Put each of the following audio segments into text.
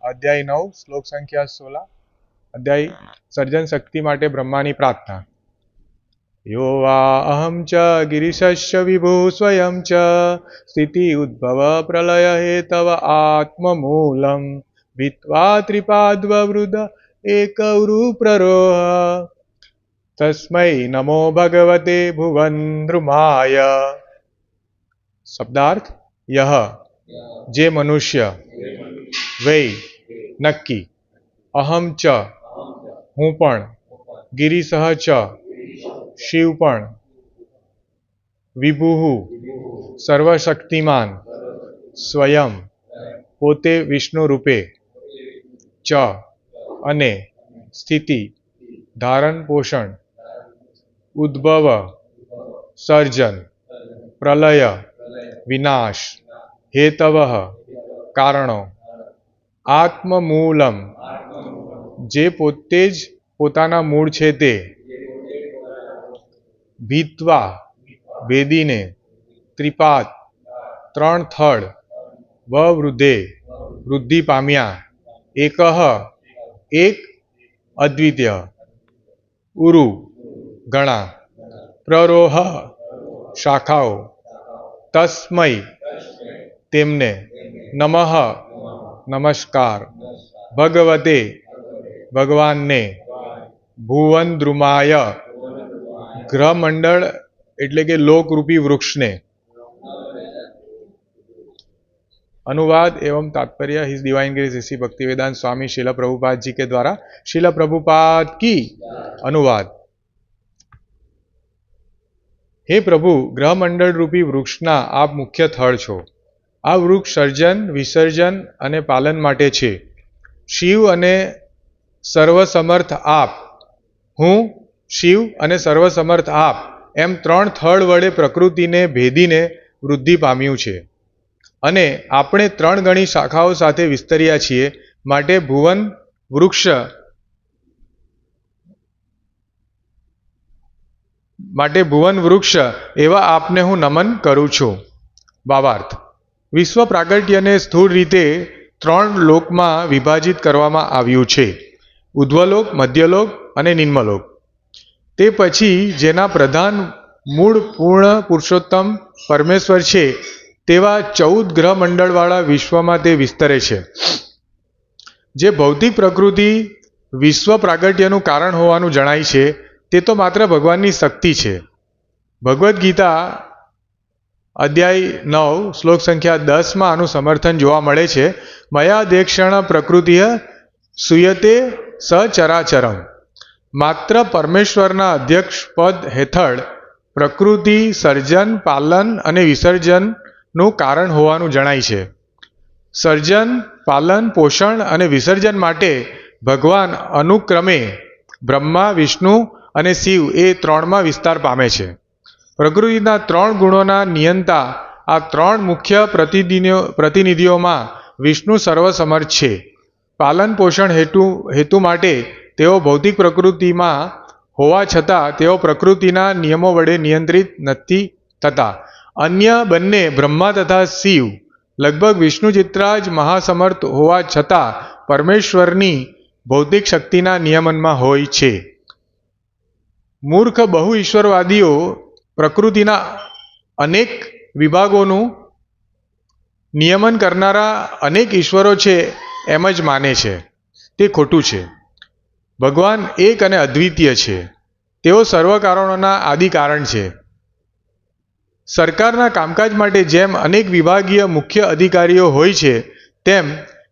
અધ્યાય 9 શ્લોક સંખ્યા 16 અધ્યાય સર્જન શક્તિ માટે બ્રહ્માની પ્રાર્થના. યો વા અહમ ચ ગિરિશસ્ય વિભુ સ્વયં ચ સ્થિતિ ઉદ્ભવ પ્રલય હેતવ આત્મમૂલમ વિત્વા ત્રિપાદ્વવૃદ એકવૃ પ્રરોહ તસ્મૈ નમો ભગવતે ભુવનદ્રુમાય. શબ્દાર્થ: યહ જે મનુષ્ય, વૈ નક્કી, અહમ ચ હું પણ, ગિરિશઃ ચ શિવ પણ, વિભુઃ સર્વશક્તિમાન, સ્વયં પોતે વિષ્ણુ રૂપે, ચ અને સ્થિતિ ધારણ પોષણ, ઉદ્ભવ સર્જન, પ્રલય વિનાશ, હેતવઃ કારણો, આત્મમૂલમ જે પોતે જ પોતાના મૂળ છે તે, ભીત્વા ભેદીને, ત્રિપાદ ત્રણ થડ, વવૃદ્ધે વૃદ્ધિ પામ્યા, એકઃ એક, અદ્વિતીય ઉરુ ઘણા, પ્રરોહ શાખાઓ, તસ્મૈ તેમને, નમઃ નમસ્કાર, ભગવતે ભગવાનને, ભુવનદ્રુમાય ગ્રહમંડળ એટલે કે લોકરૂપી વૃક્ષને. अनुवाद एवं तात्पर्य हिज डिवाइन ग्रेस ऋषि भक्तिवेदांत स्वामी शिल प्रभुपाद जी के द्वारा शिल प्रभुपाद की. अनुवाद: हे प्रभु, ग्रहमंडल रूपी वृक्षना आप मुख्य थड़ छो. आ वृक्ष સર્જન, વિસર્જન અને પાલન માટે છે. શિવ અને સર્વસમર્થ આપ, હું શિવ અને સર્વસમર્થ આપ એમ ત્રણ થડ વડે પ્રકૃતિને ભેદીને વૃદ્ધિ પામ્યું છે અને આપણે ત્રણ ગણી શાખાઓ સાથે વિસ્તર્યા છીએ. માટે ભુવન વૃક્ષ એવા આપને હું નમન કરું છું. ભાવાર્થ: વિશ્વ પ્રાગટ્યને સ્થૂળ રીતે ત્રણ લોકમાં વિભાજિત કરવામાં આવ્યું છે: ઉધ્વલોક, મધ્યલોક અને નિમ્નલોક. તે પછી જેના પ્રધાન મૂળ પૂર્ણ પુરુષોત્તમ પરમેશ્વર છે તેવા 14 ગ્રહમંડળવાળા વિશ્વમાં તે વિસ્તરે છે. જે ભૌતિક પ્રકૃતિ વિશ્વ પ્રાગટ્યનું કારણ હોવાનું જણાય છે તે તો માત્ર ભગવાનની શક્તિ છે. ભગવદ્ ગીતા અધ્યાય 9 શ્લોક સંખ્યા 10 માં આનું સમર્થન જોવા મળે છે. મયા દેક્ષણ પ્રકૃતિ સુયતે સચરાચરમ. માત્ર પરમેશ્વરના અધ્યક્ષ પદ હેઠળ પ્રકૃતિ સર્જન, પાલન અને વિસર્જનનું કારણ હોવાનું જણાય છે. સર્જન, પાલન, પોષણ અને વિસર્જન માટે ભગવાન અનુક્રમે બ્રહ્મા, વિષ્ણુ અને શિવ એ ત્રણમાં વિસ્તાર પામે છે. પ્રકૃતિના ત્રણ ગુણોના નિયંતા આ ત્રણ મુખ્ય પ્રતિનિધિઓમાં વિષ્ણુ સર્વસમર્થ છે. પાલન પોષણ હેતુ માટે તેઓ ભૌતિક પ્રકૃતિમાં હોવા છતાં તેઓ પ્રકૃતિના નિયમો વડે નિયંત્રિત નથી થતા. અન્ય બંને બ્રહ્મા તથા શિવ લગભગ વિષ્ણુ જેટલા જ મહાસમર્થ હોવા છતાં પરમેશ્વરની ભૌતિક શક્તિના નિયમનમાં હોય છે. મૂર્ખ બહુ ઈશ્વરવાદીઓ પ્રકૃતિના અનેક વિભાગોનું નિયમન કરનારા અનેક ઈશ્વરો છે એમ જ માને છે. તે ખોટું છે. ભગવાન એક અને અદ્વિતીય છે. તેઓ સર્વ કારણોના આદિ કારણ છે. સરકારના કામકાજ માટે જેમ અનેક વિભાગીય મુખ્ય અધિકારીઓ હોય છે તેમ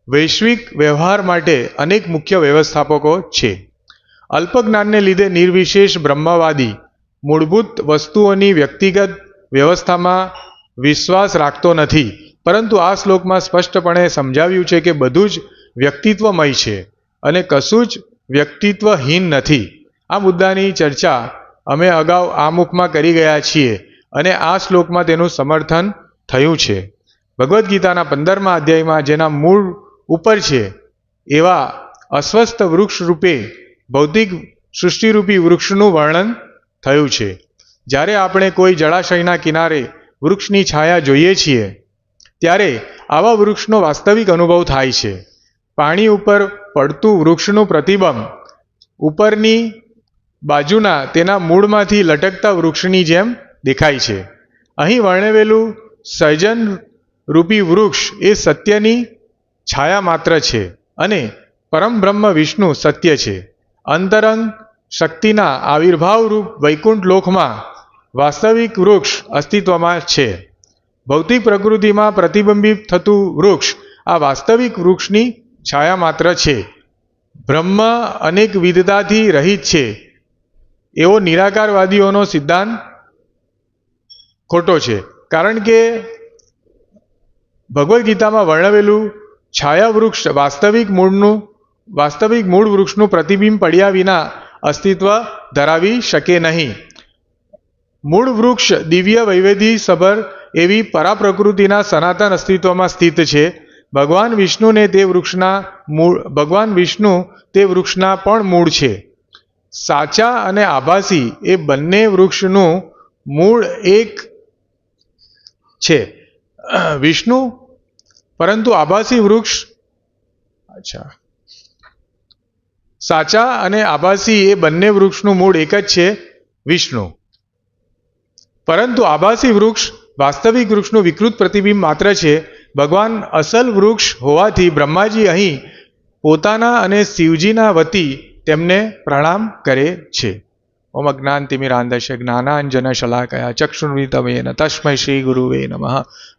વૈશ્વિક વ્યવહાર માટે અનેક મુખ્ય વ્યવસ્થાપકો છે. અલ્પજ્ઞાનને લીધે નિર્વિશેષ બ્રહ્મવાદી મૂળભૂત વસ્તુઓની વ્યક્તિગત વ્યવસ્થામાં વિશ્વાસ રાખતો નથી. પરંતુ આ શ્લોકમાં સ્પષ્ટપણે સમજાવ્યું છે કે બધું જ વ્યક્તિત્વમય છે અને કશું જ વ્યક્તિત્વહીન નથી. આ મુદ્દાની ચર્ચા અમે અગાઉ આમુખમાં કરી ગયા છીએ અને આ શ્લોકમાં તેનું સમર્થન થયું છે. ભગવદ્ ગીતાના 15મા અધ્યાયમાં જેના મૂળ ઉપર છે એવા અસ્વસ્થ વૃક્ષ રૂપે ભૌતિક સૃષ્ટિરૂપી વૃક્ષનું વર્ણન થયું છે. જ્યારે આપણે કોઈ જળાશયના કિનારે વૃક્ષની છાયા જોઈએ છીએ ત્યારે આવા વૃક્ષનો વાસ્તવિક અનુભવ થાય છે. પાણી ઉપર પડતું વૃક્ષનું પ્રતિબંબ ઉપરની બાજુના તેના મૂળમાંથી લટકતા વૃક્ષની જેમ દેખાય છે. અહીં વર્ણવેલું સર્જન રૂપી વૃક્ષ એ સત્યની છાયા માત્ર છે અને પરમ બ્રહ્મ વિષ્ણુ સત્ય છે. અંતરંગ શક્તિના આવિર્ભાવ રૂપ વૈકુંઠ લોકમાં વાસ્તવિક વૃક્ષ અસ્તિત્વમાં છે. ભૌતિક પ્રકૃતિમાં પ્રતિબિંબિત થતું વૃક્ષ આ વાસ્તવિક વૃક્ષની છાયા માત્ર છે. બ્રહ્મ અનેક વિધતાથી રહિત છે એવો નિરાકારવાદીઓનો સિદ્ધાંત ખોટો છે, કારણ કે ભગવદ્ ગીતામાં વર્ણવેલું છાયા વૃક્ષ વાસ્તવિક મૂળ વૃક્ષનું પ્રતિબિંબ પડ્યા વિના અસ્તિત્વ ધરાવી શકે નહીં. મૂળ વૃક્ષ દિવ્ય વૈવિધ્ય સભર એવી પરાપ્રકૃતિના સનાતન અસ્તિત્વમાં સ્થિત છે. ભગવાન વિષ્ણુ તે વૃક્ષના પણ મૂળ છે. સાચા અને આભાસી એ બંને વૃક્ષનું મૂળ એક છે. વિષ્ણુ પરંતુ આભાસી વૃક્ષ સાચા અને આભાસી એ બંને વૃક્ષનું મૂળ એક જ છે, વિષ્ણુ. પરંતુ આભાસી વૃક્ષ વાસ્તવિક વૃક્ષનું વિકૃત પ્રતિબિંબ માત્ર છે. ભગવાન અસલ વૃક્ષ હોવાથી બ્રહ્માજી અહીં પોતાના અને શિવજીના વતી તેમને પ્રણામ કરે છે. ઓમ અજ્ઞાનતિમિરાંધસ્ય જ્ઞાનાંજનશલાકયા ચક્ષુર્મિલિતમેન તસ્મૈ શ્રી ગુરુવે નમઃ.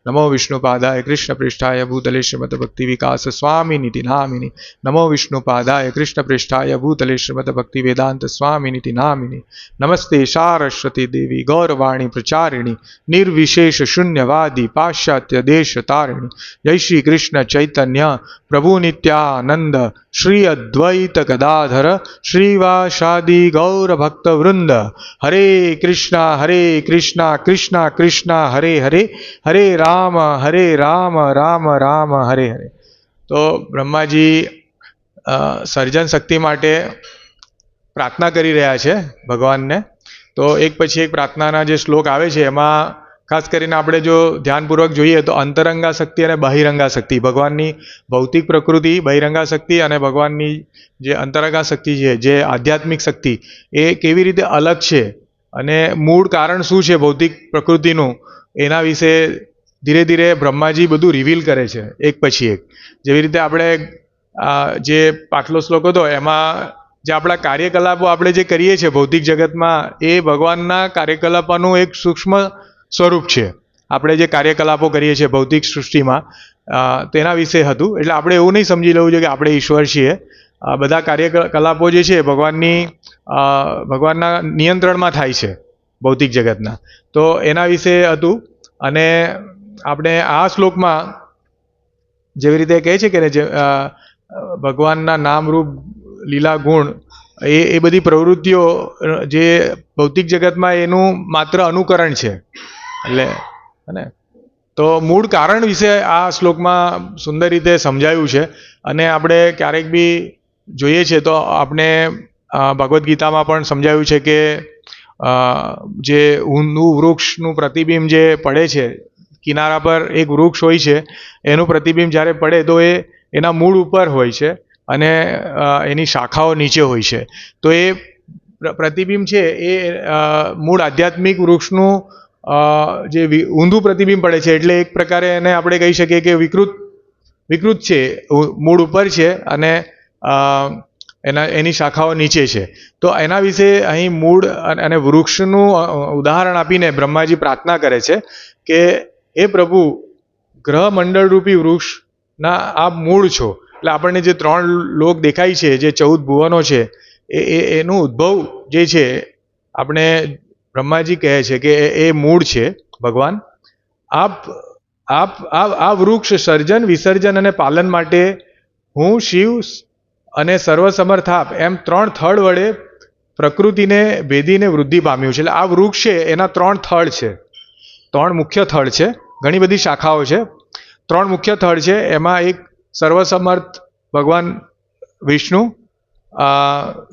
નમો વિષ્ણુપાદાય કૃષ્ણપૃષ્ઠાય ભૂતલે શ્રીમદ્ભક્તિવિકાસ સ્વામિનિતિ નામિની. નમો વિષ્ણુપાદાય કૃષ્ણપૃષ્ઠાય ભૂતલે શ્રીમદ્ભક્તિવેદાંત સ્વામિનિતિ નામિની. નમસ્તે સારસ્વતી દેવી ગૌરવાણી પ્રચારિણી નિર્વિશેષ શૂન્યવાદી પાશ્ચાત્ય દેશ તારિણી. જય શ્રી કૃષ્ણ ચૈતન્ય પ્રભુ નિત્યાનંદ શ્રી અદ્વૈત ગદાધર શ્રીવાસાદિ ગૌર ભક્ત વૃંદ. હરે કૃષ્ણ કૃષ્ણ કૃષ્ણ હરે હરે હરે રામ રામ રામ હરે હરે. તો બ્રહ્માજી સર્જન શક્તિ માટે પ્રાર્થના કરી રહ્યા છે ભગવાનને. તો એક પછી એક પ્રાર્થનાના જે શ્લોક આવે છે એમાં ખાસ કરીને આપણે જો ધ્યાનપૂર્વક જોઈએ તો અંતરંગા શક્તિ અને બહિરંગા શક્તિ, ભગવાનની ભૌતિક પ્રકૃતિ બહિરંગા શક્તિ અને ભગવાનની જે અંતરંગા શક્તિ છે, જે આધ્યાત્મિક શક્તિ, એ કેવી રીતે અલગ છે અને મૂળ કારણ શું છે ભૌતિક પ્રકૃતિનું, એના વિશે ધીરે ધીરે બ્રહ્માજી બધું રિવીલ કરે છે એક પછી એક. જેવી રીતે આપણે જે પાછલો શ્લોક હતો એમાં જે આપણા કાર્યકલાપો આપણે જે કરીએ છીએ ભૌતિક જગતમાં, એ ભગવાનના કાર્યકલાપોનું એક સૂક્ષ્મ સ્વરૂપ છે. આપણે જે કાર્યકલાપો કરીએ છીએ ભૌતિક સૃષ્ટિમાં તેના વિશે હતું. એટલે આપણે એવું નહીં સમજી લેવું જોઈએ કે આપણે ઈશ્વર છીએ. બધા કાર્યકલાપો જે છે ભગવાનના નિયંત્રણમાં થાય છે ભૌતિક જગતના. તો એના વિશે હતું. અને આપણે આ શ્લોકમાં જેવી રીતે કહે છે કે ભગવાનના નામરૂપ લીલા ગુણ એ બધી પ્રવૃત્તિઓ જે ભૌતિક જગતમાં એનું માત્ર અનુકરણ છે. એટલે અને તો મૂળ કારણ વિશે આ શ્લોકમાં સુંદર રીતે સમજાયું છે. અને આપણે ક્યારેક બી જોઈએ છે તો આપણે ભગવદ્ ગીતામાં પણ સમજાયું છે કે જે ઊંધું વૃક્ષનું પ્રતિબિંબ જે પડે છે, કિનારા પર એક વૃક્ષ હોય છે, એનું પ્રતિબિંબ જ્યારે પડે તો એ એના મૂળ ઉપર હોય છે અને એની શાખાઓ નીચે હોય છે. તો એ પ્રતિબિંબ છે એ મૂળ આધ્યાત્મિક વૃક્ષનું જે ઊંધું પ્રતિબિંબ પડે છે, એટલે એક પ્રકારે એને આપણે કહી શકીએ કે વિકૃત છે. મૂળ ઉપર છે અને એની શાખાઓ નીચે છે. તો એના વિશે અહીં મૂળ અને વૃક્ષનું ઉદાહરણ આપીને બ્રહ્માજી પ્રાર્થના કરે છે કે હે પ્રભુ, ગ્રહ મંડળ રૂપી વૃક્ષના આપ મૂળ છો. એટલે આપણને જે 3 લોક દેખાય છે, જે 14 ભુવનો છે, એનું ઉદ્ભવ જે છે, આપણે બ્રહ્માજી કહે છે કે એ મૂળ છે ભગવાન. આ વૃક્ષ સર્જન વિસર્જન અને પાલન માટે હું શિવ અને સર્વસમર્થ આપ એમ 3 થડ વડે પ્રકૃતિને ભેદીને વૃદ્ધિ પામ્યું છે. એટલે આ વૃક્ષ છે એના 3 થડ છે, 3 મુખ્ય થડ છે. ઘણી બધી શાખાઓ છે, 3 મુખ્ય થડ છે. એમાં એક સર્વસમર્થ ભગવાન વિષ્ણુ,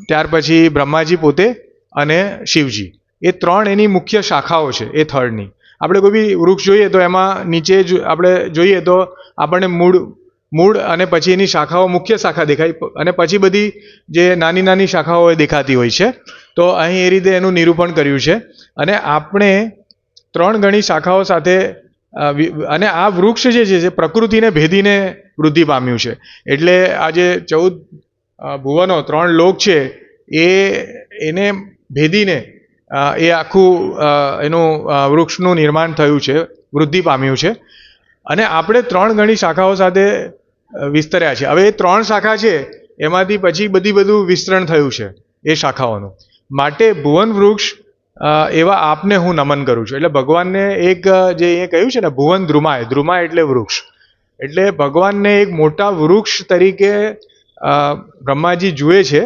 ત્યાર પછી બ્રહ્માજી પોતે અને શિવજી. એ 3 એની મુખ્ય શાખાઓ છે એ થડની. આપણે કોઈ બી વૃક્ષ જોઈએ તો એમાં નીચે આપણે જોઈએ તો આપણને મૂળ મૂળ અને પછી એની શાખાઓ, મુખ્ય શાખા દેખાય અને પછી બધી જે નાની નાની શાખાઓ એ દેખાતી હોય છે. તો અહીં એ રીતે એનું નિરૂપણ કર્યું છે. અને આપણે 3 ગણી શાખાઓ સાથે અને આ વૃક્ષ જે છે જે પ્રકૃતિને ભેદીને વૃદ્ધિ પામ્યું છે. એટલે આ જે 14 ભુવનો 3 લોક છે એને ભેદીને એ આખું એનું વૃક્ષનું નિર્માણ થયું છે, વૃદ્ધિ પામ્યું છે. અને આપણે 3 ગણી શાખાઓ સાથે વિસ્તર્યા છે. હવે એ 3 શાખા છે એમાંથી પછી બધું વિસ્તરણ થયું છે એ શાખાઓનું. માટે ભુવન વૃક્ષ એવા આપને હું નમન કરું છું. એટલે ભગવાનને એક જે એ કહ્યું છે ને ભુવન ધ્રુમાય, ધ્રુમાય એટલે વૃક્ષ. એટલે ભગવાનને એક મોટા વૃક્ષ તરીકે બ્રહ્માજી જુએ છે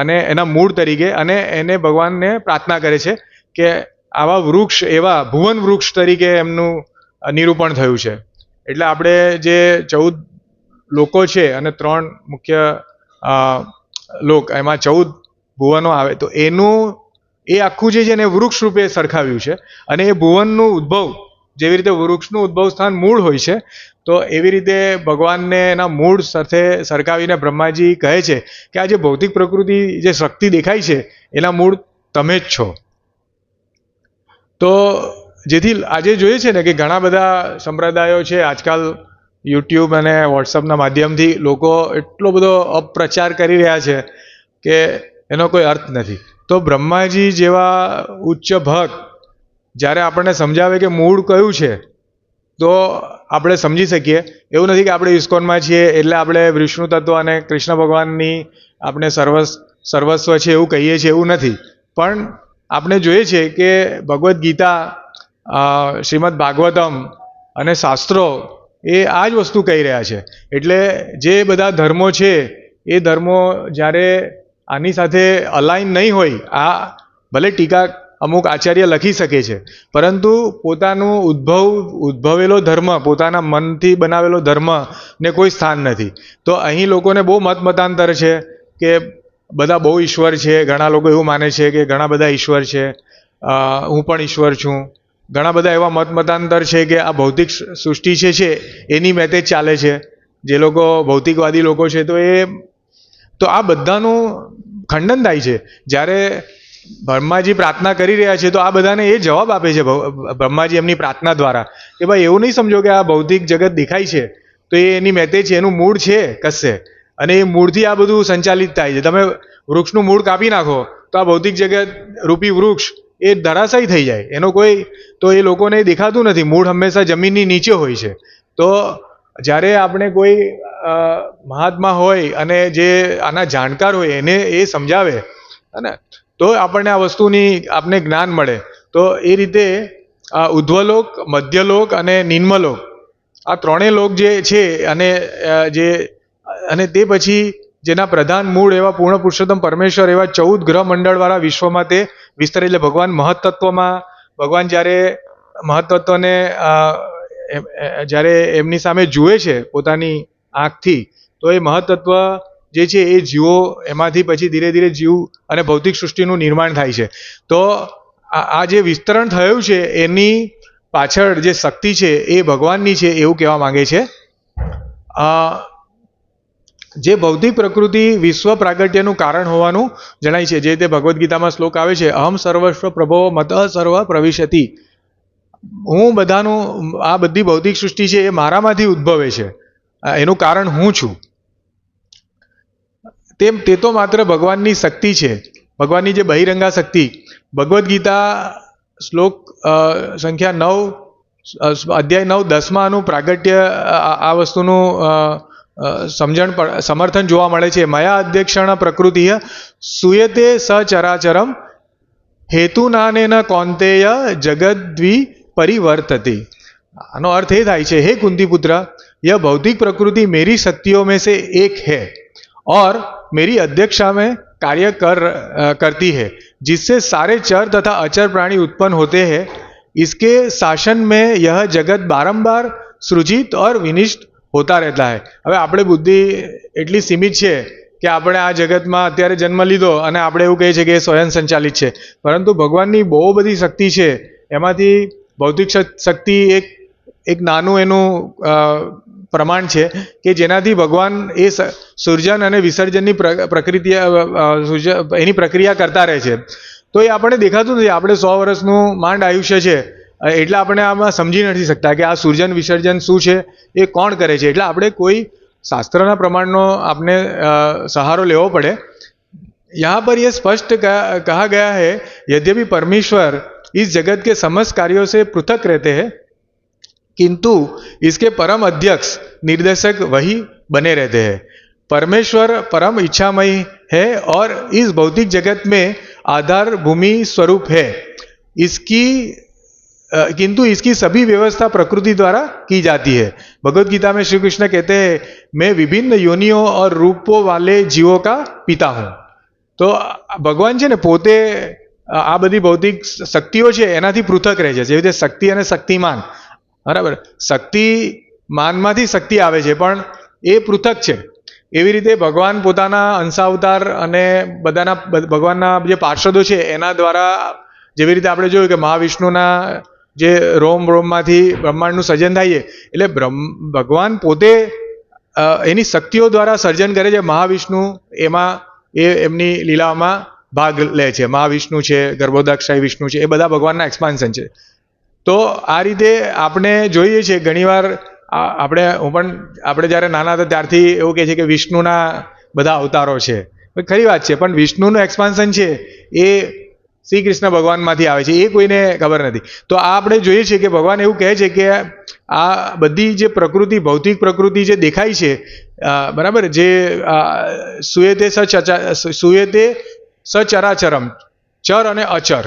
અને એના મૂળ તરીકે, અને એને ભગવાનને પ્રાર્થના કરે છે કે આવા વૃક્ષ, એવા ભુવન વૃક્ષ તરીકે એમનું નિરૂપણ થયું છે. એટલે આપણે જે 14 લોકો છે અને 3 મુખ્ય લોક, એમાં 14 ભુવનો આવે, તો એનું એ આખું જે છે એને વૃક્ષ રૂપે સરખાવ્યું છે. અને એ ભુવનનું ઉદ્ભવ, જેવી રીતે વૃક્ષનું ઉદ્ભવ સ્થાન મૂળ હોય છે, તો એવી રીતે ભગવાનને એના મૂળ સાથે સરખાવીને બ્રહ્માજી કહે છે કે આ જે ભૌતિક પ્રકૃતિ, જે શક્તિ દેખાય છે એના મૂળ તમે જ છો. તો જેથી આજે જોઈએ છે ને કે ઘણા બધા સંપ્રદાયો છે, આજકાલ યુટ્યુબ અને વોટ્સઅપના માધ્યમથી લોકો એટલો બધો અપપ્રચાર કરી રહ્યા છે કે એનો કોઈ અર્થ નથી. તો બ્રહ્માજી જેવા ઉચ્ચ ભક્ત જ્યારે આપણને સમજાવે કે મૂળ કયું છે તો આપણે સમજી શકીએ. એવું નથી કે આપણે ઇસ્કોનમાં છીએ એટલે આપણે વિષ્ણુ તત્વ અને કૃષ્ણ ભગવાનની આપણે સર્વસ્વ છે એવું કહીએ છીએ, એવું નથી. પણ આપણે જોઈએ છે કે ભગવદ્ ગીતા, શ્રીમદ ભાગવતમ અને શાસ્ત્રો એ આ જ વસ્તુ કહી રહ્યા છે. એટલે જે બધા ધર્મો છે એ ધર્મો જ્યારે આની સાથે અલાઈન નહીં હોય, આ ભલે ટીકા અમુક આચાર્ય લખી શકે છે, પરંતુ પોતાનું ઉદ્ભવેલો ધર્મ, પોતાના મનથી બનાવેલો ધર્મ ને કોઈ સ્થાન નથી. તો અહીં લોકોને બહુ મતાંતર છે કે બધા બહુ ઈશ્વર છે. ઘણા લોકો એવું માને છે કે ઘણા બધા ઈશ્વર છે, હું પણ ઈશ્વર છું. ઘણા બધા એવા મતાંતર છે કે આ ભૌતિક સૃષ્ટિ છે એની મેતે જ ચાલે છે, જે લોકો ભૌતિકવાદી લોકો છે. તો આ બધાનું ખંડન થાય છે. જ્યારે બ્રહ્માજી પ્રાર્થના કરી રહ્યા છે તો આ બધાને એ જવાબ આપે છે બ્રહ્માજી એમની પ્રાર્થના દ્વારા કે ભાઈ એવું નહીં સમજો કે આ ભૌતિક જગત દેખાય છે તો એ એની મેતે છે, એનું મૂળ છે કશે, અને એ મૂળથી આ બધું સંચાલિત થાય છે. તમે વૃક્ષનું મૂળ કાપી નાખો તો આ ભૌતિક જગત રૂપી વૃક્ષ એ ધરાશાયી થઈ જાય. એનો કોઈ, તો એ લોકોને દેખાતું નથી. મૂળ હંમેશા જમીનની નીચે હોય છે. તો જ્યારે આપણે કોઈ મહાત્મા હોય અને જે આના જાણકાર હોય એને એ સમજાવે ને, તો આપણને આ વસ્તુની આપને જ્ઞાન મળે. તો એ રીતે ઉધ્વલોક, મધ્યલોક અને નિમ્નલોક, આ 3 લોક જે છે, અને તે પછી જેના પ્રધાન મૂળ એવા પૂર્ણ પુરુષોત્તમ પરમેશ્વર એવા 14 ગ્રહ મંડળવાળા વિશ્વમાં તે વિસ્તરે. એટલે ભગવાન મહત્તત્વમાં, ભગવાન જ્યારે મહત્તત્વને જ્યારે એમની સામે જુએ છે પોતાની આંખથી, તો એ મહત્તત્વ જે છે એ જીવો, એમાંથી પછી ધીરે ધીરે જીવ અને ભૌતિક સૃષ્ટિનું નિર્માણ થાય છે. તો આ જે વિસ્તરણ થયું છે એની પાછળ જે શક્તિ છે એ ભગવાનની છે એવું કહેવા માંગે છે. જે ભૌતિક પ્રકૃતિ વિશ્વ પ્રાગટ્યનું કારણ હોવાનું જણાય છે. જે તે ભગવદ્ ગીતામાં શ્લોક આવે છે, અહમ સર્વસ્વ પ્રભવો મત સર્વ પ્રવિશતિ. હું બધાનું, આ બધી ભૌતિક સૃષ્ટિ છે એ મારામાંથી ઉદ્ભવે છે, એનું કારણ હું છું. તે તો માત્ર ભગવાનની શક્તિ છે, ભગવાનની જે બહિરંગા શક્તિ. ભગવદ્ ગીતા શ્લોક સંખ્યા 9, અધ્યાય 9, 10માનું પ્રાગટ્ય આ વસ્તુનું સમર્થન જોવા મળે છે. મયા અધ્યક્ષણ પ્રકૃતિ સુયતે સચરાચરમ હેતુનાનેન કૌંતેય જગદ્વિ પરિવર્તતે. આનો અર્થ એ થાય છે, હે कुंती पुत्र, यह भौतिक प्रकृति मेरी शक्तियों में से एक है और मेरी अध्यक्षा में कार्य करती है, जिससे सारे चर तथा अचर प्राणी उत्पन्न होते हैं. इसके शासन में यह जगत बारंबार सृजित और विनिष्ट होता रहता है. હવે આપણે બુદ્ધિ એટલી સીમિત છે કે આપણે આ જગતમાં અત્યારે જન્મ લીધો અને આપણે એવું કહીએ છીએ કે એ સ્વયં સંચાલિત છે, પરંતુ ભગવાનની બહુ બધી શક્તિ છે. એમાંથી ભૌતિક શક્તિ એક નાનું એનું પ્રમાણ છે કે જેનાથી ભગવાન એ સર્જન અને વિસર્જનની પ્રકૃતિ એની પ્રક્રિયા કરતા રહે છે. તો એ આપણને દેખાતું નથી. આપણે 100 વર્ષનું માંડ આયુષ્ય છે એટલે આપણે આમાં સમજી નથી શકતા કે આ સર્જન વિસર્જન શું છે, એ કોણ કરે છે. એટલે આપણે કોઈ શાસ્ત્રના પ્રમાણનો આપણે સહારો લેવો પડે. यहाँ पर यह स्पष्ट कहा गया है, यद्यपि परमेश्वर इस जगत के समस्त कार्यों से पृथक रहते हैं, किंतु इसके परम अध्यक्ष निर्देशक वही बने रहते हैं. परमेश्वर परम इच्छामय है और इस भौतिक जगत में आधार भूमि स्वरूप है. किंतु इसकी सभी व्यवस्था प्रकृति द्वारा की जाती है. भगवत गीता में श्री कृष्ण कहते हैं, मैं विभिन्न योनियों और रूपों वाले जीवों का पिता हूँ. તો ભગવાન છે ને પોતે આ બધી ભૌતિક શક્તિઓ છે એનાથી પૃથક રહે છે. જેવી રીતે શક્તિ અને શક્તિમાન, બરાબર, શક્તિમાનમાંથી શક્તિ આવે છે પણ એ પૃથક છે. એવી રીતે ભગવાન પોતાના અંશાવતાર અને બધાના ભગવાનના જે પાર્ષદો છે એના દ્વારા, જેવી રીતે આપણે જોયું કે મહાવિષ્ણુના જે રોમમાંથી બ્રહ્માંડનું સર્જન થાય છે, એટલે ભગવાન પોતે એની શક્તિઓ દ્વારા સર્જન કરે છે. મહાવિષ્ણુ એમાં એમની લીલાઓમાં ભાગ લે છે. મહાવિષ્ણુ છે, ગર્ભોદક્ષાય વિષ્ણુ છે, એ બધા ભગવાનના એક્સપાન્શન છે. તો આ રીતે આપણે જોઈએ છીએ ઘણીવાર આપણે જ્યારે નાના હતા ત્યારથી એવું કહે છે કે વિષ્ણુના બધા અવતારો છે. ખરી વાત છે, પણ વિષ્ણુનું એક્સપાન્શન છે એ શ્રી કૃષ્ણ ભગવાનમાંથી આવે છે, એ કોઈને ખબર નથી. તો આ આપણે જોઈએ છીએ કે ભગવાન એવું કહે છે કે આ બધી જે પ્રકૃતિ, ભૌતિક પ્રકૃતિ જે દેખાય છે, બરાબર, જે સુયેતે સચરાચરમ, ચર અને અચર,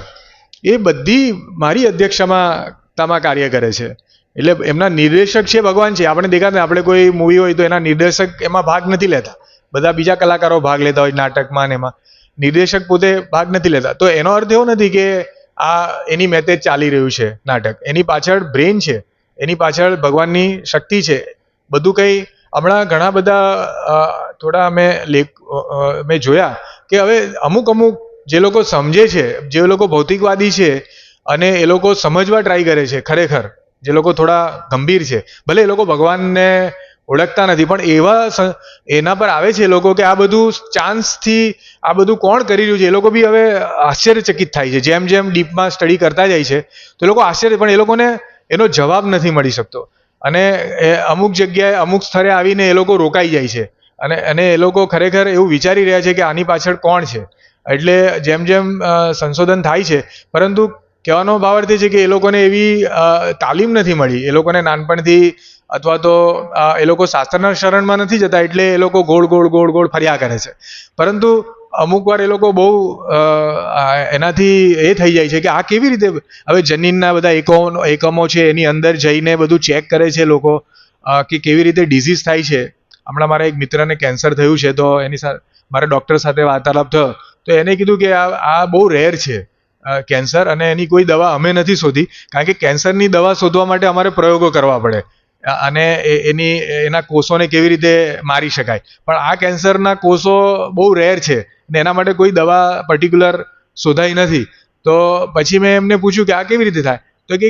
એ બધી મારી અધ્યક્ષતામાં કાર્ય કરે છે. એટલે એમના નિર્દેશક છે ભગવાન છે. આપણે દેખાતા, આપણે કોઈ મૂવી હોય તો એના નિર્દેશક એમાં ભાગ નથી લેતા, બધા બીજા કલાકારો ભાગ લેતા હોય નાટકમાં ને એમાં, નિર્દેશક પોતે ભાગ નથી લેતા. તો એનો અર્થ એવો નથી કે આ એની મેતે ચાલી રહ્યું છે નાટક. એની પાછળ બ્રેન છે, એની પાછળ ભગવાનની શક્તિ છે. બધું કંઈ હમણાં ઘણા બધા થોડા મેં જોયા કે હવે અમુક જે લોકો સમજે છે, જે લોકો ભૌતિકવાદી છે અને એ લોકો સમજવા ટ્રાય કરે છે, ખરેખર જે લોકો થોડા ગંભીર છે, ભલે એ લોકો ભગવાનને ઓળખતા નથી પણ એના પર આવે છે લોકો કે આ બધું ચાન્સથી આ બધું કોણ કરી રહ્યું છે. એ લોકો બી હવે આશ્ચર્યચકિત થાય છે. જેમ જેમ ડીપમાં સ્ટડી કરતા જાય છે તો એ લોકો આશ્ચર્ય, પણ એ લોકોને એનો જવાબ નથી મળી શકતો. અને અમુક જગ્યાએ અમુક સ્થળે આવીને એ લોકો રોકાઈ જાય છે અને એ લોકો ખરેખર એવું વિચારી રહ્યા છે કે આની પાછળ કોણ છે. એટલે જેમ જેમ સંશોધન થાય છે, પરંતુ કહેવાનો ભાવ અર્થ એ છે કે એ લોકોને એવી તાલીમ નથી મળી. એ લોકોને નાનપણથી, અથવા તો એ લોકો શાસ્ત્રના શરણમાં નથી જતા, એટલે એ લોકો ગોળ ગોળ ફર્યા કરે છે. પરંતુ અમુક વાર એ લોકો બહુ એનાથી એ થઈ જાય છે કે આ કેવી રીતે, હવે જનીનના બધા એકમો છે એની અંદર જઈને બધું ચેક કરે છે લોકો કે કેવી રીતે ડિઝીઝ થાય છે. હમણાં મારા એક મિત્રને કેન્સર થયું છે, તો એની સાથે મારા ડૉક્ટર સાથે વાર્તાલાપ થયો તો એને કીધું કે આ બહુ રેર છે કેન્સર, અને એની કોઈ દવા અમે નથી શોધી, કારણ કે કેન્સરની દવા શોધવા માટે અમારે પ્રયોગો કરવા પડે અને એના કોષોને કેવી રીતે મારી શકાય. પણ આ કેન્સરના કોષો બહુ રેર છે ને એના માટે કોઈ દવા પર્ટિક્યુલર શોધાઈ નથી. તો પછી મેં એમને પૂછ્યું કે આ કેવી રીતે થાય, તો કે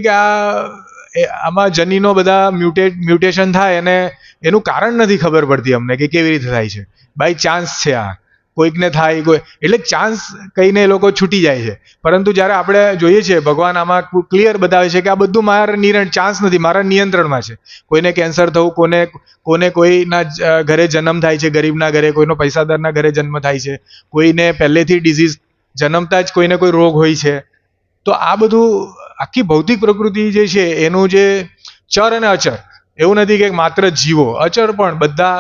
આમાં જનીનો બધા મ્યુટેશન થાય અને એનું કારણ નથી ખબર પડતી અમને કે કેવી રીતે થાય છે. બાય ચાન્સ છે આ, કોઈકને થાય, એટલે ચાન્સ કહીને એ લોકો છૂટી જાય છે. પરંતુ જ્યારે આપણે જોઈએ છીએ ભગવાન આમાં ક્લિયર બતાવે છે કે આ બધું મારા ચાન્સ નથી, મારા નિયંત્રણમાં છે. કોઈને કેન્સર થવું, કોને કોઈના ઘરે જન્મ થાય છે, ગરીબના ઘરે, કોઈનો પૈસાદારના ઘરે જન્મ થાય છે, કોઈને પહેલેથી ડિઝીઝ જન્મતા જ કોઈને કોઈ રોગ હોય છે. તો આ બધું આખી ભૌતિક પ્રકૃતિ જે છે એનું જે ચર અને અચર, એવું નથી કે માત્ર જીવો, અચર પણ બધા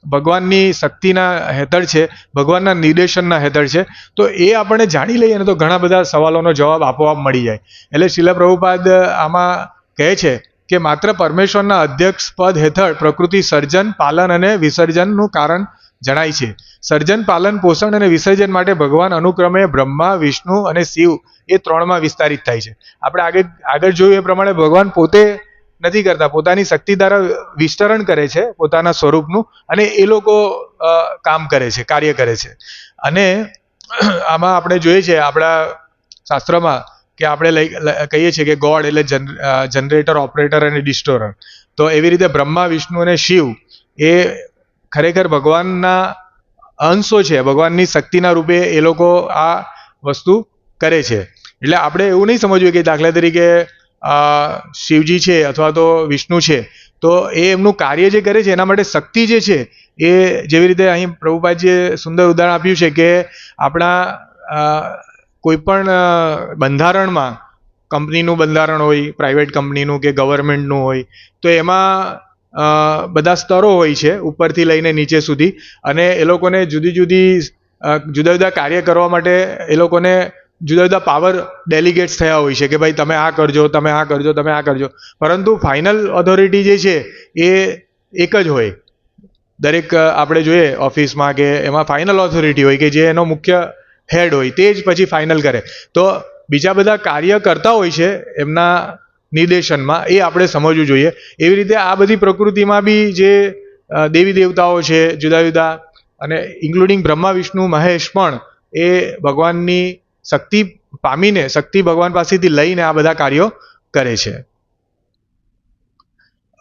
ભગવાનની શક્તિના હેઠળ છે, ભગવાનના નિર્દેશનના હેઠળ છે. તો એ આપણે જાણી લઈએ ને તો ઘણા બધા સવાલોનો જવાબ આપોઆપ મળી જાય. એટલે શ્રીલ પ્રભુપાદ આમાં કહે છે કે માત્ર પરમેશ્વરના અધ્યક્ષ પદ હેઠળ પ્રકૃતિ સર્જન, પાલન અને વિસર્જનનું કારણ જણાય છે. સર્જન, પાલન, પોષણ અને વિસર્જન માટે ભગવાન અનુક્રમે બ્રહ્મા, વિષ્ણુ અને શિવ એ ત્રણમાં વિસ્તારિત થાય છે. આપણે આગળ જોયું એ પ્રમાણે ભગવાન પોતે નથી કરતા, પોતાની શક્તિ દ્વારા વિસ્તરણ કરે છે પોતાના સ્વરૂપનું, અને એ લોકો કામ કરે છે, કાર્ય કરે છે. અને આમાં આપણે જોઈએ છીએ આપણા શાસ્ત્રમાં કે આપણે કહીએ છીએ કે ગોડ એટલે જનરેટર, ઓપરેટર અને ડિસ્ટોરર. તો એવી રીતે બ્રહ્મા, વિષ્ણુ અને શિવ એ ખરેખર ભગવાનના અંશો છે, ભગવાનની શક્તિના રૂપે એ લોકો આ વસ્તુ કરે છે. એટલે આપણે એવું નહીં સમજવું કે દાખલા તરીકે શિવજી છે અથવા તો વિષ્ણુ છે તો એ એમનું કાર્ય જે કરે છે એના માટે શક્તિ જે છે એ જેવી રીતે અહીં પ્રભુપાદજીએ સુંદર ઉદાહરણ આપ્યું છે કે આપણા કોઈ પણ બંધારણમાં કંપનીનું બંધારણ હોય, પ્રાઇવેટ કંપનીનું કે ગવર્મેન્ટનું હોય, તો એમાં બધા સ્તરો હોય છે ઉપરથી લઈને નીચે સુધી, અને એ લોકોને જુદા જુદા કાર્ય કરવા માટે એ લોકોને જુદા જુદા પાવર ડેલિગેટ્સ થયા હોય છે કે ભાઈ તમે આ કરજો, તમે આ કરજો, તમે આ કરજો. પરંતુ ફાઇનલ ઓથોરિટી જે છે એ એક જ હોય. દરેક આપણે જોઈએ ઓફિસમાં કે એમાં ફાઇનલ ઓથોરિટી હોય કે જે એનો મુખ્ય હેડ હોય તે જ પછી ફાઇનલ કરે. તો બીજા બધા કાર્ય કરતા હોય છે એમના નિર્દેશનમાં, એ આપણે સમજવું જોઈએ. એવી રીતે આ બધી પ્રકૃતિમાં બી જે દેવી દેવતાઓ છે જુદા જુદા, અને ઇન્ક્લુડિંગ બ્રહ્મા, વિષ્ણુ, મહેશ પણ એ ભગવાનની શક્તિ પામીને, શક્તિ ભગવાન પાસેથી લઈને આ બધા કાર્યો કરે છે.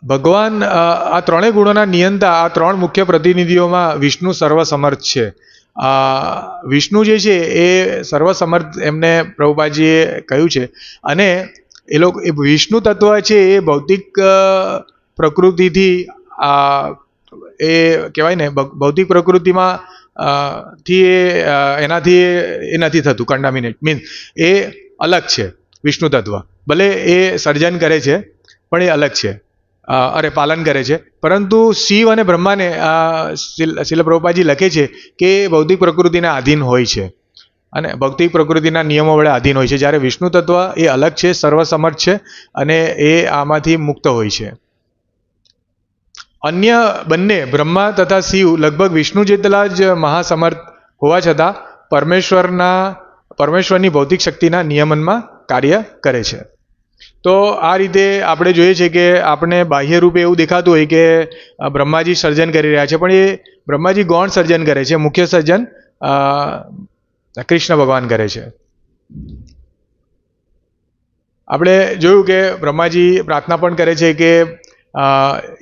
ભગવાન આ ત્રણેય ગુણોના નિયંતા, આ ત્રણ મુખ્ય પ્રતિનિધિઓમાં વિષ્ણુ સર્વસમર્થ છે. વિષ્ણુ જે છે એ સર્વસમર્થ એમને પ્રભુપાદજીએ કહ્યું છે. અને એ વિષ્ણુ તત્વ છે એ ભૌતિક પ્રકૃતિથી એ કહેવાય ને ભૌતિક પ્રકૃતિમાં થી એનાથી એ નથી થતું કન્ટામિનેટ, મીન્સ એ અલગ છે વિષ્ણુ તત્વ. ભલે એ સર્જન કરે છે પણ એ અલગ છે, પાલન કરે છે. પરંતુ શિવ અને બ્રહ્માને શીલ પ્રભુપાદજી લખે છે કે ભૌતિક પ્રકૃતિના આધીન હોય છે અને ભૌતિક પ્રકૃતિના નિયમો વડે આધીન હોય છે, જ્યારે વિષ્ણુ તત્વ એ અલગ છે, સર્વસમર્થ છે અને એ આમાંથી મુક્ત હોય છે. અન્ય બંને બ્રહ્મા તથા શિવ લગભગ વિષ્ણુ જેટલા જ મહાસમર્થ હોવા છતાં પરમેશ્વરની ભૌતિક શક્તિના નિયમનમાં કાર્ય કરે છે. તો આ રીતે આપણે જોઈએ છે કે આપણે બાહ્ય રૂપે એવું દેખાતું હોય કે બ્રહ્માજી સર્જન કરી રહ્યા છે, પણ એ બ્રહ્માજી ગૌણ સર્જન કરે છે, મુખ્ય સર્જન કૃષ્ણ ભગવાન કરે છે. આપણે જોયું કે બ્રહ્માજી પ્રાર્થના પણ કરે છે કે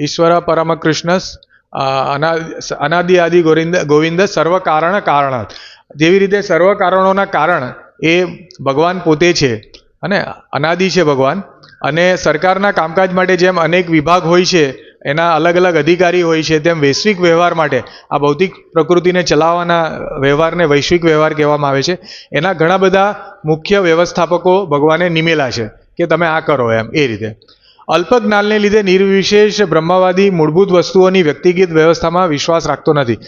ઈશ્વર પરમ કૃષ્ણ અનાદિ આદિ ગોવિંદ સર્વ કારણ કારણાત. જેવી રીતે સર્વ કારણોના કારણ એ ભગવાન પોતે છે અને અનાદિ છે ભગવાન, અને સરકારના કામકાજ માટે જેમ અનેક વિભાગ હોય છે, એના અલગ અલગ અધિકારી હોય છે, તેમ વૈશ્વિક વ્યવહાર માટે આ ભૌતિક પ્રકૃતિને ચલાવવાના વ્યવહારને વૈશ્વિક વ્યવહાર કહેવામાં આવે છે. એના ઘણા બધા મુખ્ય વ્યવસ્થાપકો ભગવાને નિમેલા છે કે તમે આ કરો એમ. એ રીતે અલ્પ જ્ઞાનને લીધે નિર્વિશેષ બ્રહ્મવાદી મૂળભૂત વસ્તુઓની વ્યક્તિગત વ્યવસ્થામાં વિશ્વાસ રાખતો નથી.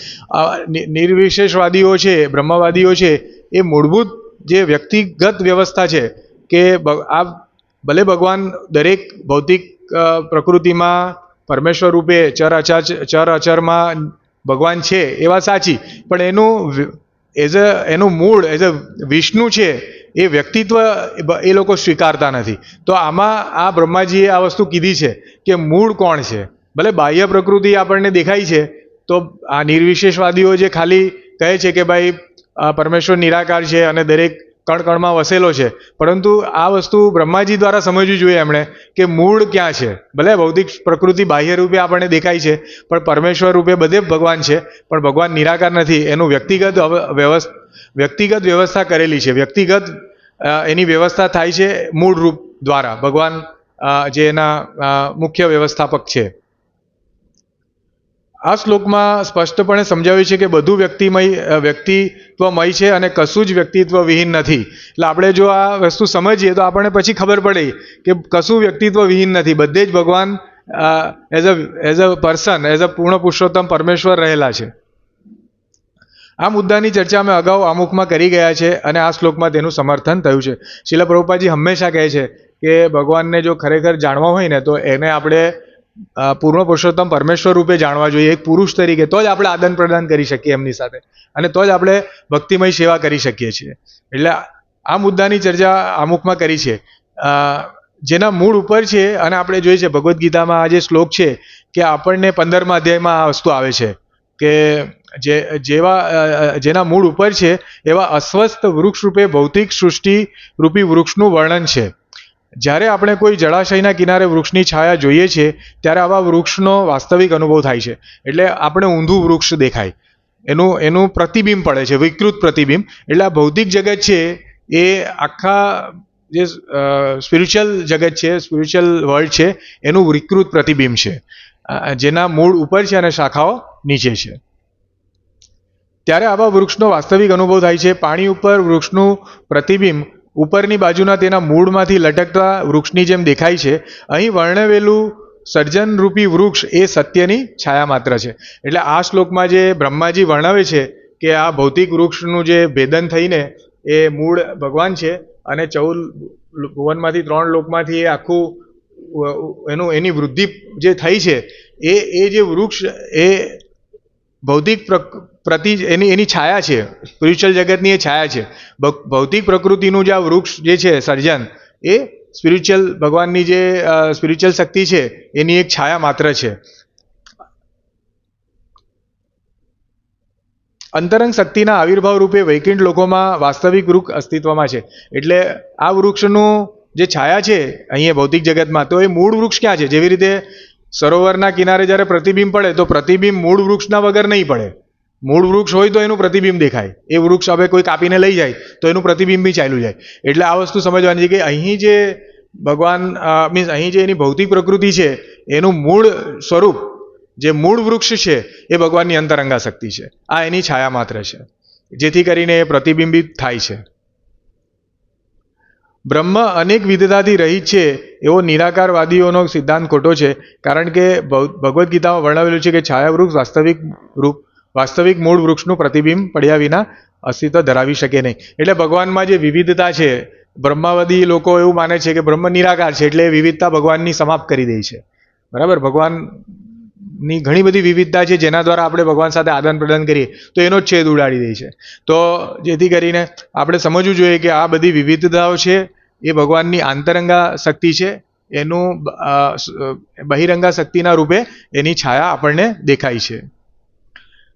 નિર્વિશેષવાદીઓ છે, બ્રહ્મવાદીઓ છે, એ મૂળભૂત જે વ્યક્તિગત વ્યવસ્થા છે કે આ ભલે ભગવાન દરેક ભૌતિક પ્રકૃતિમાં પરમેશ્વર રૂપે ચર અચરમાં ભગવાન છે એ વાત સાચી, પણ એનું મૂળ એઝ અ વિષ્ણુ છે એ વ્યક્તિત્વ એ લોકો સ્વીકારતા નથી. તો આમાં આ બ્રહ્માજીએ આ વસ્તુ કીધી છે કે મૂળ કોણ છે. ભલે બાહ્ય પ્રકૃતિ આપણને દેખાય છે, તો આ નિર્વિશેષવાદીઓ જે ખાલી કહે છે કે ભાઈ પરમેશ્વર નિરાકાર છે અને દરેક કણકણમાં વસેલો છે, પરંતુ આ વસ્તુ બ્રહ્માજી દ્વારા સમજવી જોઈએ એમણે કે મૂળ ક્યાં છે. ભલે ભૌતિક પ્રકૃતિ બાહ્ય રૂપે આપણને દેખાય છે, પણ પરમેશ્વર રૂપે બધે ભગવાન છે, પણ ભગવાન નિરાકાર નથી. એનું વ્યક્તિગત વ્યવસ્થા કરેલી છે, વ્યક્તિગત એની વ્યવસ્થા થાય છે મૂળ રૂપ દ્વારા. ભગવાન જે એના મુખ્ય વ્યવસ્થાપક છે. આ શ્લોકમાં સ્પષ્ટપણે સમજાવ્યું છે કે બધું વ્યક્તિત્વમય છે અને કશું જ વ્યક્તિત્વ વિહીન નથી. એટલે આપણે જો આ વસ્તુ સમજીએ તો આપણને પછી ખબર પડે કે કશું વ્યક્તિત્વ વિહીન નથી. બધે જ ભગવાન as a person, as a પૂર્ણ પુરુષોત્તમ પરમેશ્વર રહેલા છે. આ મુદ્દાની ચર્ચા અમે અગાઉ આમુખમાં કરી ગયા છે અને આ શ્લોકમાં તેનું સમર્થન થયું છે. શ્રીલ પ્રભુપાદજી હંમેશા કહે છે કે ભગવાનને જો ખરેખર જાણવા હોય ને તો એને આપણે પૂર્ણ પુરુષોત્તમ પરમેશ્વર રૂપે જાણવા જોઈએ, એક પુરુષ તરીકે. તો જ આપણે આદાન પ્રદાન કરી શકીએ એમની સાથે, અને તો જ આપણે ભક્તિમય સેવા કરી શકીએ છીએ. એટલે આ મુદ્દાની ચર્ચા આમુખમાં કરી છે, જેના મૂળ ઉપર છે. અને આપણે જોઈએ છે ભગવદ્ ગીતામાં આ જે શ્લોક છે કે આપણને 15મા અધ્યાયમાં આ વસ્તુ આવે છે કે જેના મૂળ ઉપર છે એવા અસ્વસ્થ વૃક્ષ રૂપે ભૌતિક સૃષ્ટિ રૂપી વૃક્ષનું વર્ણન છે. જ્યારે આપણે કોઈ જળાશયના કિનારે વૃક્ષની છાયા જોઈએ છીએ ત્યારે આવા વૃક્ષનો વાસ્તવિક અનુભવ થાય છે. એટલે આપણે ઊંધું વૃક્ષ દેખાય, એનું પ્રતિબિંબ પડે છે, વિકૃત પ્રતિબિંબ. એટલે આ ભૌતિક જગત છે એ આખા જે સ્પિરિચ્યુઅલ જગત છે, સ્પિરિચ્યુઅલ વર્લ્ડ છે, એનું વિકૃત પ્રતિબિંબ છે, જેના મૂળ ઉપર છે અને શાખાઓ નીચે છે. ત્યારે આવા વૃક્ષનો વાસ્તવિક અનુભવ થાય છે. પાણી ઉપર વૃક્ષનું પ્રતિબિંબ ઉપરની બાજુના તેના મૂળમાંથી લટકતા વૃક્ષની જેમ દેખાય છે. અહીં વર્ણવેલું સર્જનરૂપી વૃક્ષ એ સત્યની છાયા માત્ર છે. એટલે આ શ્લોકમાં જે બ્રહ્માજી વર્ણવે છે કે આ ભૌતિક વૃક્ષનું જે ભેદન થઈને એ મૂળ ભગવાન છે અને 14 ભુવનમાંથી 3 લોકમાંથી એ આખું એની વૃદ્ધિ જે થઈ છે એ જે વૃક્ષ એ ભૌતિક એની છાયા છે, સ્પિરિચ્યુઅલ જગતની એ છાયા છે. ભૌતિક પ્રકૃતિનું જે આ વૃક્ષ જે છે સર્જન એ સ્પિરિચ્યુઅલ ભગવાનની જે સ્પિરિચ્યુઅલ શક્તિ છે એની એક છાયા માત્ર છે. અંતરંગ શક્તિના આવિર્ભાવ રૂપે વૈકુંઠ લોકોમાં વાસ્તવિક વૃક્ષ અસ્તિત્વમાં છે. એટલે આ વૃક્ષનું જે છાયા છે અહીંયા ભૌતિક જગતમાં, તો એ મૂળ વૃક્ષ ક્યાં છે? જેવી રીતે સરોવરના કિનારે જ્યારે પ્રતિબિંબ પડે તો પ્રતિબિંબ મૂળ વૃક્ષના વગર નહીં પડે. મૂળ વૃક્ષ હોય તો એનું પ્રતિબિંબ દેખાય. એ વૃક્ષ હવે કોઈ કાપીને લઈ જાય તો એનું પ્રતિબિંબ બી ચાલ્યું જાય. એટલે આ વસ્તુ સમજવાની છે કે અહીં જે ભગવાન મીન્સ અહીં જે એની ભૌતિક પ્રકૃતિ છે એનું મૂળ સ્વરૂપ, જે મૂળ વૃક્ષ છે એ ભગવાનની અંતરંગા શક્તિ છે. આ એની છાયા માત્ર છે, જેથી કરીને એ પ્રતિબિંબિત થાય છે. બ્રહ્મ અનેક વિધતાથી રહિત છે એવો નિરાકારવાદીઓનો સિદ્ધાંત ખોટો છે. કારણ કે ભગવદ્ ગીતામાં વર્ણવેલું છે કે છાયા વૃક્ષ વાસ્તવિક મૂળ વૃક્ષનું પ્રતિબિંબ પડ્યા વિના અસ્તિત્વ ધરાવી શકે નહીં. એટલે ભગવાનમાં જે વિવિધતા છે, બ્રહ્માવાદી લોકો એવું માને છે કે બ્રહ્મ નિરાકાર છે એટલે વિવિધતા ભગવાનની સમાપ્ત કરી દે છે. બરાબર, ભગવાનની ઘણી બધી વિવિધતા છે જેના દ્વારા આપણે ભગવાન સાથે આદાન પ્રદાન કરીએ તો એનો જ છેદ ઉડાડી દે છે. તો જેથી કરીને આપણે સમજવું જોઈએ કે આ બધી વિવિધતાઓ છે એ ભગવાનની આંતરંગા શક્તિ છે, એનું બહિરંગા શક્તિના રૂપે એની છાયા આપણને દેખાય છે.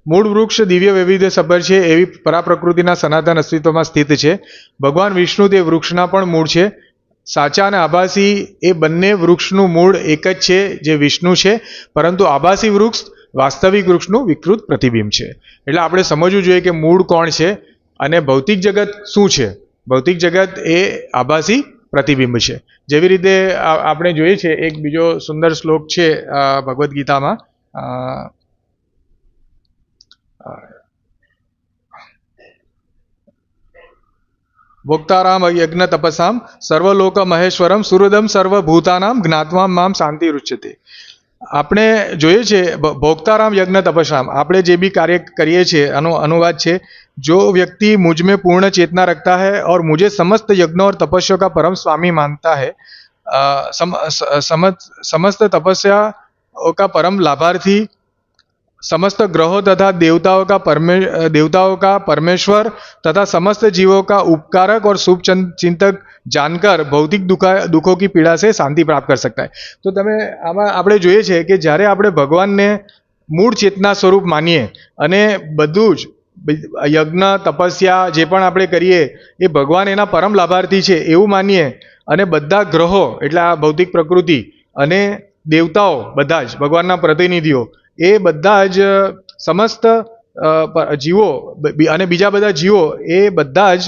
મૂળ વૃક્ષ દિવ્ય વૈવિધ્ય સભર છે એવી પરાપ્રકૃતિના સનાતન અસ્તિત્વમાં સ્થિત છે. ભગવાન વિષ્ણુ તે વૃક્ષના પણ મૂળ છે. સાચા અને આભાસી એ બંને વૃક્ષનું મૂળ એક જ છે જે વિષ્ણુ છે, પરંતુ આભાસી વૃક્ષ વાસ્તવિક વૃક્ષનું વિકૃત પ્રતિબિંબ છે. એટલે આપણે સમજવું જોઈએ કે મૂળ કોણ છે અને ભૌતિક જગત શું છે. ભૌતિક જગત એ આભાસી પ્રતિબિંબ છે. જેવી રીતે આપણે જોઈએ છે એક બીજો સુંદર શ્લોક છે ભગવદ્ ગીતામાં, ભોક્તારામ યજ્ઞ તપસામ સર્વલોક મહેશ્વરમ સુહૃદમ સર્વભૂતાનામ જ્ઞાત્વા મામ શાંતિ રુચ્યતે. આપણે જોઈએ છે ભોક્તારામ યજ્ઞ તપસામ, આપણે જે भी कार्य કરીએ છીએ આનો અનુવાદ છે, जो व्यक्ति मुझ में पूर्ण चेतना रखता है और मुझे समस्त यज्ञों और तपस्या का परम स्वामी मानता है, समस्त तपस्या का परम लाभार्थी, समस्त ग्रहों तथा देवताओं का परमेश्वर तथा समस्त जीवों का उपकारक और शुभ चिंतक जानकर भौतिक दुखों की पीड़ा से शांति प्राप्त कर सकता है. तो તમે આમાં આપણે જોઈએ છે કે જ્યારે આપણે ભગવાનને મૂળ ચેતના સ્વરૂપ માનીએ અને બધું જ યજ્ઞ તપસ્યા જે પણ આપણે કરીએ એ ભગવાન એના પરમ લાભાર્થી છે એવું માનીએ અને બધા ગ્રહો એટલે આ ભૌતિક પ્રકૃતિ અને દેવતાઓ બધા જ ભગવાનના પ્રતિનિધિઓ એ બધા જ સમસ્ત જીવો અને બીજા બધા જીવો એ બધા જ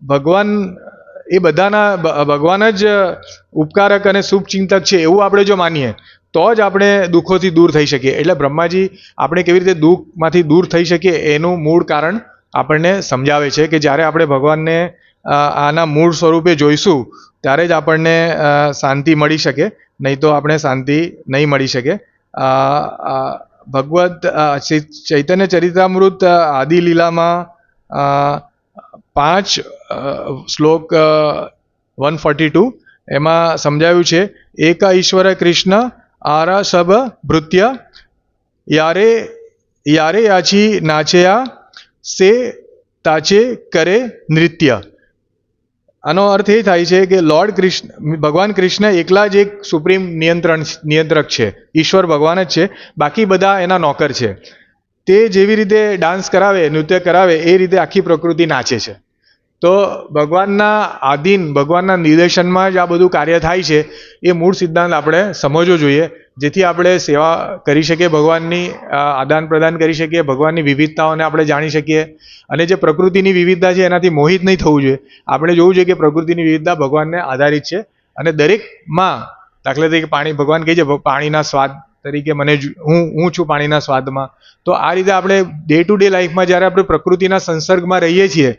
ભગવાન જ ઉપકારક અને શુભચિંતક છે એવું આપણે જો માનીએ તો જ આપણે દુઃખોથી દૂર થઈ શકીએ. એટલે બ્રહ્માજી આપણે કેવી રીતે દુઃખમાંથી દૂર થઈ શકીએ એનું મૂળ કારણ આપણને સમજાવે છે કે જ્યારે આપણે ભગવાનને આના મૂળ સ્વરૂપે જોઈશું ત્યારે જ આપણને શાંતિ મળી શકે, નહીં તો આપણે શાંતિ નહીં મળી શકે. ભગવદ ચૈતન્ય ચરિતામૃત આદિ લીલામાં 5 શ્લોક 142 એમાં સમજાવ્યું છે, એક ઈશ્વર કૃષ્ણ આરા સબ ભૃત્ય યારે યાછી નાચયા સે તાચે કરે નૃત્ય. આનો અર્થ એ થાય છે કે લોર્ડ કૃષ્ણ ભગવાન કૃષ્ણ એકલા જ એક સુપ્રીમ નિયંત્રક છે, ઈશ્વર ભગવાન જ છે, બાકી બધા એના નોકર છે. તે જેવી રીતે ડાન્સ કરાવે, નૃત્ય કરાવે એ રીતે આખી પ્રકૃતિ નાચે છે. તો ભગવાનના આધીન, ભગવાનના નિર્દેશનમાં જ આ બધું કાર્ય થાય છે. એ મૂળ સિદ્ધાંત આપણે સમજવો જોઈએ, જેથી આપણે સેવા કરી શકીએ, ભગવાનની આદાન પ્રદાન કરી શકીએ, ભગવાનની વિવિધતાઓને આપણે જાણી શકીએ. અને જે પ્રકૃતિની વિવિધતા છે એનાથી મોહિત નહીં થવું જોઈએ. આપણે જોવું જોઈએ કે પ્રકૃતિની વિવિધતા ભગવાનને આધારિત છે અને દરેકમાં, દાખલા તરીકે પાણી, ભગવાન કહે છે પાણીના સ્વાદ તરીકે હું છું પાણીના સ્વાદમાં. તો આ રીતે આપણે ડે ટુ ડે લાઈફમાં જ્યારે આપણે પ્રકૃતિના સંસર્ગમાં રહીએ છીએ,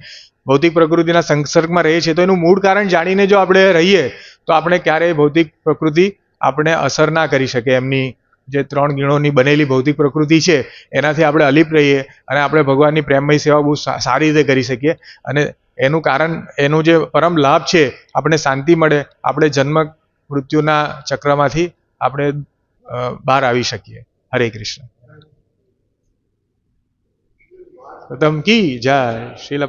ભૌતિક પ્રકૃતિના સંસર્ગમાં રહીએ છીએ, તો એનું મૂળ કારણ જાણીને જો આપણે રહીએ તો આપણે ક્યારેય ભૌતિક પ્રકૃતિ આપણે અસર ના કરી શકે. એમની જે 3 ગીણોની બનેલી ભૌતિક પ્રકૃતિ છે એનાથી આપણે અલિપ્ત રહીએ અને આપણે ભગવાનની પ્રેમમય સેવા બહુ સારી રીતે કરી શકીએ. અને એનું કારણ, એનું જે પરમ લાભ છે, આપણે શાંતિ મળે, આપણે જન્મ મૃત્યુના ચક્રમાંથી આપણે બહાર આવી શકીએ. હરે કૃષ્ણ. તમ કી જય. શીલ